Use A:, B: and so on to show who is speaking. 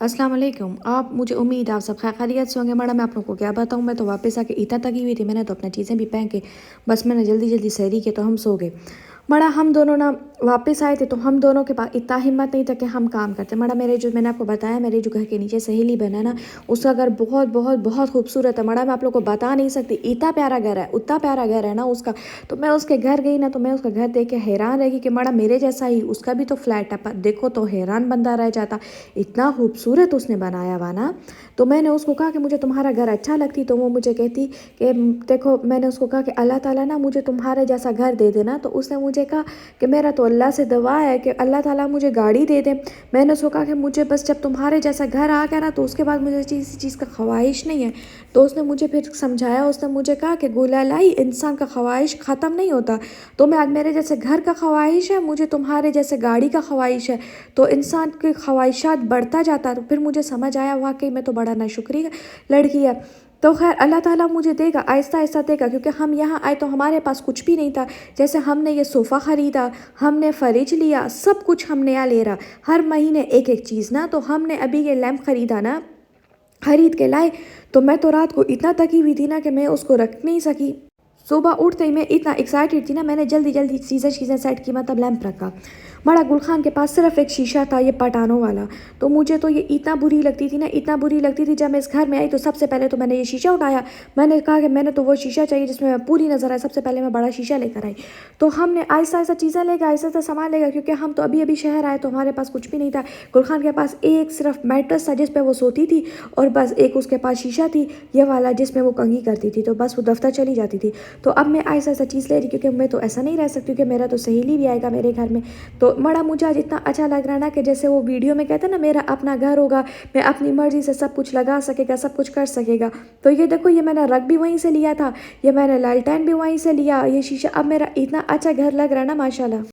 A: अस्सलाम वालेकुम। आप मुझे उम्मीद है आप सब खैरियत से होंगे। मैडम मैं आप लोगों को क्या बताऊँ, मैं तो वापस आके इतना थकी हुई थी, मैंने तो अपनी चीज़ें भी पहन के बस मैंने जल्दी जल्दी सहरी की तो हम सो गए। मड़ा हम दोनों ना वापस आए थे तो हम दोनों के पास इतना हिम्मत नहीं था कि हम काम करते। मड़ा मेरे जो मैंने आपको बताया मेरे जो घर के नीचे सहेली बना ना, उसका घर बहुत बहुत बहुत खूबसूरत है। मड़ा मैं आप लोग को बता नहीं सकती, इतना प्यारा घर है, उतना प्यारा घर है ना उसका। तो मैं उसके घर गई ना तो मैं उसका घर देख के हैरान रह गई कि मड़ा मेरे जैसा ही उसका भी तो फ्लैट है, पर देखो तो हैरान बंदा रह जाता, इतना खूबसूरत उसने बनाया हुआ ना। तो मैंने उसको कहा कि मुझे तुम्हारा घर अच्छा लगती, तो वो मुझे कहती कि देखो, मैंने उसको कहा कि अल्लाह ताला ना मुझे तुम्हारे जैसा घर दे देना। तो उसने मुझे कहा कि मेरा तो अल्लाह से दुआ है कि अल्लाह ताला मुझे गाड़ी दे दे। मैंने उसको कहा कि मुझे बस जब तुम्हारे जैसा घर आ गया ना तो उसके बाद मुझे किसी चीज़ का ख्वाहिश नहीं है। तो उसने मुझे फिर समझाया, उसने मुझे कहा कि गुलालाई इंसान का ख्वाहिश ख़त्म नहीं होता। तो मैं आज मेरे जैसे घर का ख्वाहिश है, मुझे तुम्हारे जैसे गाड़ी का ख्वाहिश है, तो इंसान की ख्वाहिशात बढ़ता जाता। तो फिर मुझे समझ आया वाकई में तो बड़ा नाशुक्री लड़की है। तो खैर अल्लाह ताला मुझे देगा, आहिस्ता आहिस्ता देगा, क्योंकि हम यहाँ आए तो हमारे पास कुछ भी नहीं था। जैसे हमने ये सोफ़ा ख़रीदा, हमने फ्रिज लिया, सब कुछ हम नया ले रहा, हर महीने एक एक चीज़ ना। तो हमने अभी ये लैंप ख़रीदा ना, ख़रीद के लाए, तो मैं तो रात को इतना थकी हुई थी ना कि मैं उसको रख नहीं सकी। सुबह उठते ही मैं इतना एक्साइटेड थी ना, मैंने जल्दी जल्दी चीज़ें सेट की, मतलब लैंप रखा। बड़ा गुलखान के पास सिर्फ एक शीशा था, ये पटानों वाला। तो मुझे तो ये इतना बुरी लगती थी ना, इतना बुरी लगती थी। जब मैं इस घर में आई तो सबसे पहले तो मैंने ये शीशा उठाया, मैंने कहा कि मैंने तो वो शीशा चाहिए जिसमें मैं पूरी नज़र आए। सबसे पहले मैं बड़ा शीशा लेकर आई। तो हमने आहिस्ता आहिस्ता चीज़ें लेकर, आहिस्ता आहिस्ता सामान लेगा, क्योंकि हम तो अभी अभी शहर आए तो हमारे पास कुछ भी नहीं था। गुलखान के पास एक सिर्फ मैट्रेस था जिस पर वो सोती थी, और बस एक उसके पास शीशा थी ये वाला जिसमें वो कंघी करती थी, तो बस वो दफ्तर चली जाती थी। तो अब मैं आहिस्ता आहिस्ता चीज़ ले रही, क्योंकि मैं तो ऐसा नहीं रह सकती, क्योंकि मेरा तो सहेली भी आएगा मेरे घर में। तो बड़ा मुझे आज इतना अच्छा लग रहा है ना कि जैसे वो वीडियो में कहते हैं ना, मेरा अपना घर होगा, मैं अपनी मर्जी से सब कुछ लगा सकेगा, सब कुछ कर सकेगा। तो ये देखो, ये मैंने रग भी वहीं से लिया था, ये मैंने लालटेन भी वहीं से लिया, ये शीशा। अब मेरा इतना अच्छा घर लग रहा है ना, माशाल्लाह।